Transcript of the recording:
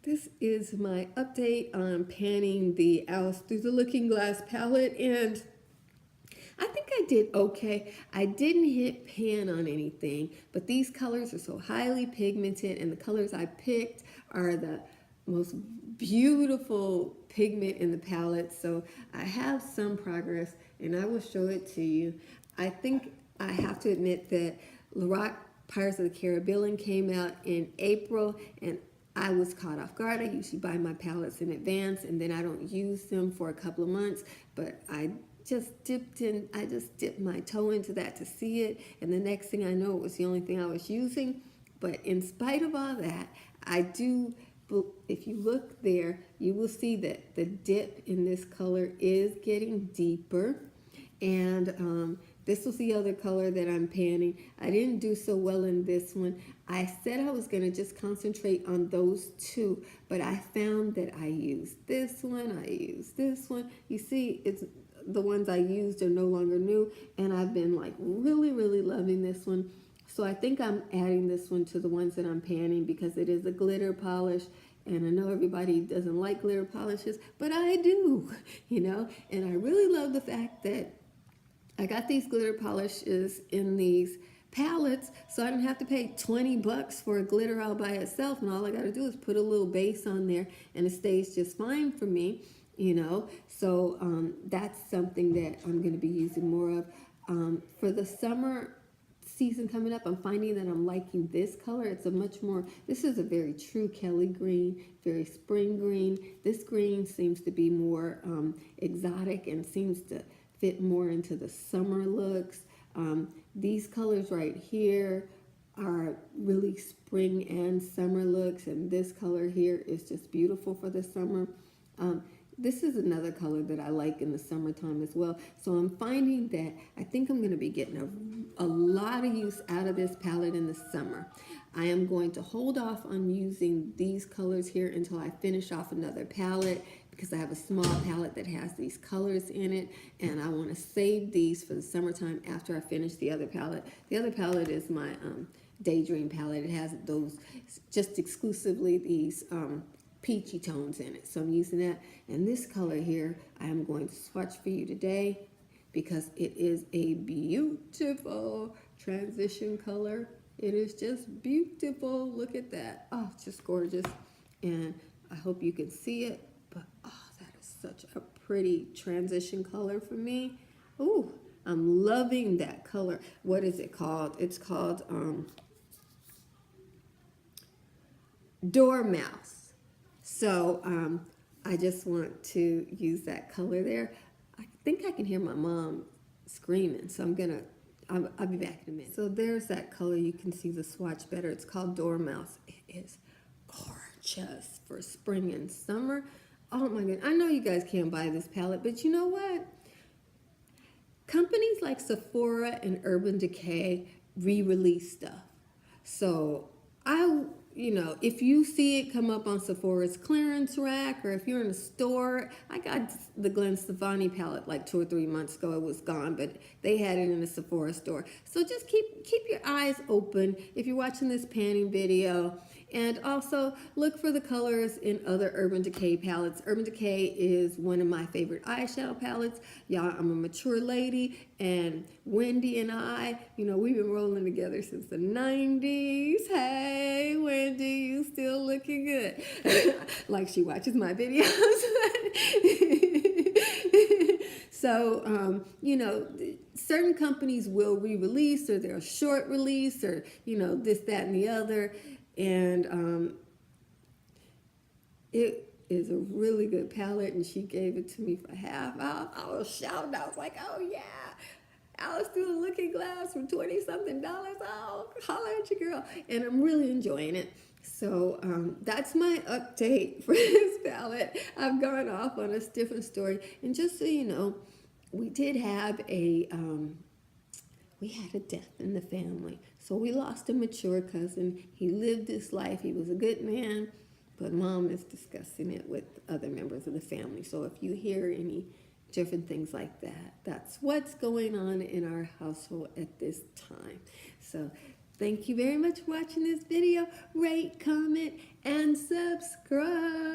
This is my update on panning the Alice Through the Looking Glass palette, and I think I did okay. I didn't hit pan on anything, but these colors are so highly pigmented, and the colors I picked are the most beautiful pigment in the palette, so I have some progress, and I will show it to you. I think I have to admit that Lorac Pirates of the Caribbean came out in April, and I was caught off guard. I usually buy my palettes in advance, and then I don't use them for a couple of months, but I just dipped my toe into that to see it, and the next thing I know, it was the only thing I was using. But in spite of all that, I do, if you look there, you will see that the dip in this color is getting deeper. And this was the other color that I'm panning. I didn't do so well in this one. I said I was going to just concentrate on those two, but I found that I used this one, I used this one. You see, it's the ones I used are no longer new, and I've been like really loving this one. So I think I'm adding this one to the ones that I'm panning because it is a glitter polish. And I know everybody doesn't like glitter polishes, but I do, you know. And I really love the fact that I got these glitter polishes in these palettes, so I don't have to pay 20 bucks for a glitter all by itself, and all I got to do is put a little base on there, and it stays just fine for me, you know. So that's something that I'm going to be using more of. For the summer season coming up, I'm finding that I'm liking this color. It's a much more, this is a very true Kelly green, very spring green. This green seems to be more exotic and seems to fit more into the summer looks. These colors right here are really spring and summer looks, and this color here is just beautiful for the summer. This is another color that I like in the summertime as well. So I'm finding that I think I'm going to be getting a lot of use out of this palette in the summer. I am going to hold off on using these colors here until I finish off another palette, because I have a small palette that has these colors in it, and I want to save these for the summertime after I finish the other palette. The other palette is my Daydream palette. It has those, just exclusively these peachy tones in it. So I'm using that. And this color here, I am going to swatch for you today because it is a beautiful transition color. It is just beautiful. Look at that. Oh, it's just gorgeous. And I hope you can see it. But oh, that is such a pretty transition color for me. Ooh, I'm loving that color. What is it called? It's called Dormouse. So I just want to use that color there. I think I can hear my mom screaming, so I'll be back in a minute. So there's that color. You can see the swatch better. It's called Dormouse. It is gorgeous for spring and summer. Oh my goodness. I know you guys can't buy this palette, but you know what? Companies like Sephora and Urban Decay re-release stuff. So you know, if you see it come up on Sephora's clearance rack, or if you're in a store, I got the Gwen Stefani palette like 2 or 3 months ago. It was gone, but they had it in a Sephora store. So just keep your eyes open if you're watching this panning video. And also look for the colors in other Urban Decay palettes. Urban Decay is one of my favorite eyeshadow palettes. Y'all, I'm a mature lady, and Wendy and I, you know, we've been rolling together since the 90s. Hey, Wendy, you still looking good. Like she watches my videos. So, you know, certain companies will re-release, or they're short release, or, you know, this, that, and the other. And it is a really good palette, and she gave it to me for half. I was shouting. I was like, oh yeah, Alice Through the Looking Glass for $20-something. Oh, holla at your girl. And I'm really enjoying it. So that's my update for this palette. I've gone off on a different story. And just so you know, we did have we had a death in the family. So we lost a mature cousin. He lived his life. He was a good man, but Mom is discussing it with other members of the family. So if you hear any different things like that, that's what's going on in our household at this time. So Thank you very much for watching this video. Rate, comment, and subscribe.